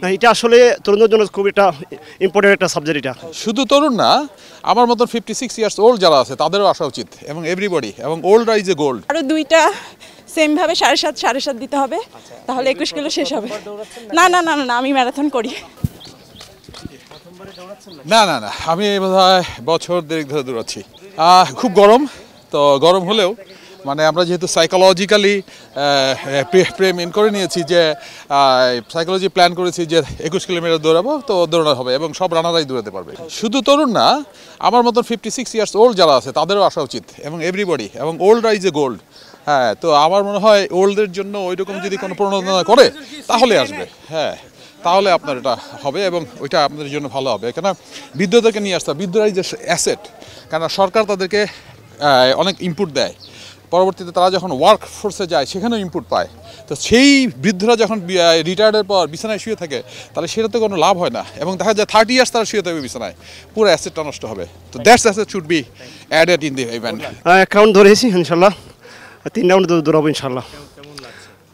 না, এটা আসলে তরুণদের জন্য খুব একটা ইম্পর্টেন্ট একটা সাবজেক্ট। এটা শুধু তরুণ না, আমার মতন 56 ইয়ার্স ওল্ড যারা আছে তাদেরও আসা উচিত, এবং এভরিবডি, এবং ওল্ডরা ইজ এ গোল্ড। আরও দুইটা সেম ভাবে 7.5 দিতে হবে, তাহলে 21 কিলো শেষ হবে। না না না না, আমি ম্যারাথন করি। না না না, আমি বোধহয় বছর দেড়েক ধরে দৌড়াচ্ছি। খুব গরম, তো গরম হলেও মানে আমরা যেহেতু সাইকোলজিক্যালি প্রেমেন করে নিয়েছি, যে সাইকোলজি প্ল্যান করেছি যে 21 কিলোমিটার দৌড়াবো, তো দৌড়ানো হবে, এবং সব রানারাই দৌড়াতে পারবে। শুধু তরুণ না, আমার মতন 56 ইয়ার্স ওল্ড যারা আছে তাদেরও আসা উচিত, এবং এভরিবডি, এবং ওল্ডরা ইজ এ গোল্ড। হ্যাঁ, তো আমার মনে হয় ওল্ডদের জন্য ওইরকম যদি কোনো প্রণোদনা করে তাহলে আসবে। হ্যাঁ, তাহলে আপনার এটা হবে, এবং ওইটা আপনাদের জন্য ভালো হবে। কেন বৃদ্ধদেরকে নিয়ে আসতে, বৃদ্ধরাই যে অ্যাসেট, কেন সরকার তাদেরকে অনেক ইনপুট দেয়, পরবর্তীতে তারা যখন ওয়ার্ক ফোর্সে যায় সেখানেও ইনপুট পায়। তো সেই বৃদ্ধরা যখন রিটায়ার্ডের পর বিছানায় শুয়ে থাকে, তাহলে সেটা তো কোনো লাভ হয় না, এবং দেখা যায় 30 ইয়ার্স তারা শুয়ে থাকবে বিছানায়, পুরো অ্যাসেটটা নষ্ট হবে। তো that's asset should be added in the event. 1 round ধরেছি ইনশাল্লাহ, 3 রাউন্ড দৌড়াবো ইনশাল্লাহ।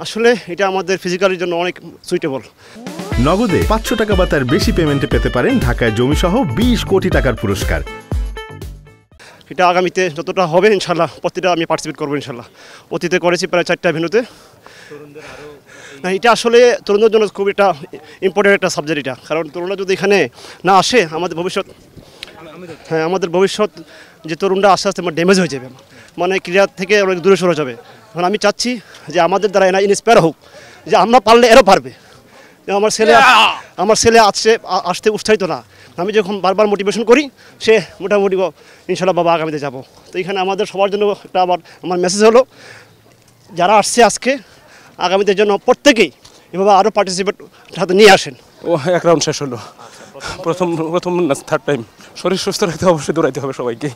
আসলে এটা আমাদের ফিজিক্যালের জন্য অনেক সুইটেবল। নগদে 500 টাকা বা তার বেশি পেমেন্টে পেতে পারেন ঢাকায় জমিসহ 20 কোটি টাকার পুরস্কার। এটা আগামীতে যতটা হবে ইনশাল্লাহ প্রতিটা আমি পার্টিসিপেট করবো ইনশাল্লাহ। অতীতে করেছি প্রায় 4টা ভেন্যুতে। না, এটা আসলে তরুণদের জন্য খুব একটা ইম্পর্টেন্ট একটা সাবজেক্ট। এটা কারণ তরুণরা যদি এখানে না আসে, আমাদের ভবিষ্যৎ, হ্যাঁ আমাদের ভবিষ্যৎ যে তরুণরা আস্তে আস্তে ড্যামেজ হয়ে যাবে, মানে ক্রীড়া থেকে অনেক দূরে সরে যাবে। এখন আমি চাচ্ছি যে আমাদের দ্বারা এরা ইন্সপায়ার হোক, যে আমরা পারলে এরও পারবে। আমার ছেলে আসতে উৎসাহিত না, আমি যখন বারবার মোটিভেশন করি, সে মোটামুটি ইনশাল্লাহ বাবা আগামীতে যাব। তো এখানে আমাদের সবার জন্য একটা আমার মেসেজ হলো, যারা আসছে আজকে, আগামীতে জন্য প্রত্যেকেই এভাবে আরও পার্টিসিপেট হাতে নিয়ে আসেন। 1 রাউন্ড শেষ হলো, প্রথম না থার্ড টাইম। শরীর সুস্থ রাখতে অবশ্যই দৌড়াইতে হবে সবাইকে,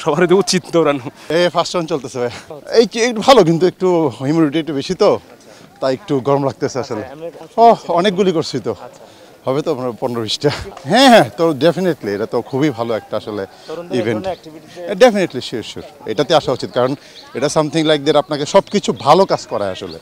সবারই উচিত দৌড়ানো। ফার্স্ট রাউন্ড চলতেছে এই ভালো, কিন্তু একটু হিউমিডিটি একটু বেশি, তো তাই একটু গরম লাগতেছে আসলে। অনেকগুলি করছি তো, হবে তো 15-20টা। হ্যাঁ, তো ডেফিনেটলি এটা তো খুবই ভালো একটা আসলে ইভেন্ট। ডেফিনেটলি শিওর, এটাতে আসা উচিত, কারণ এটা সামথিং লাইক দ্যাট আপনাকে সব কিছু ভালো কাজ করায় আসলে।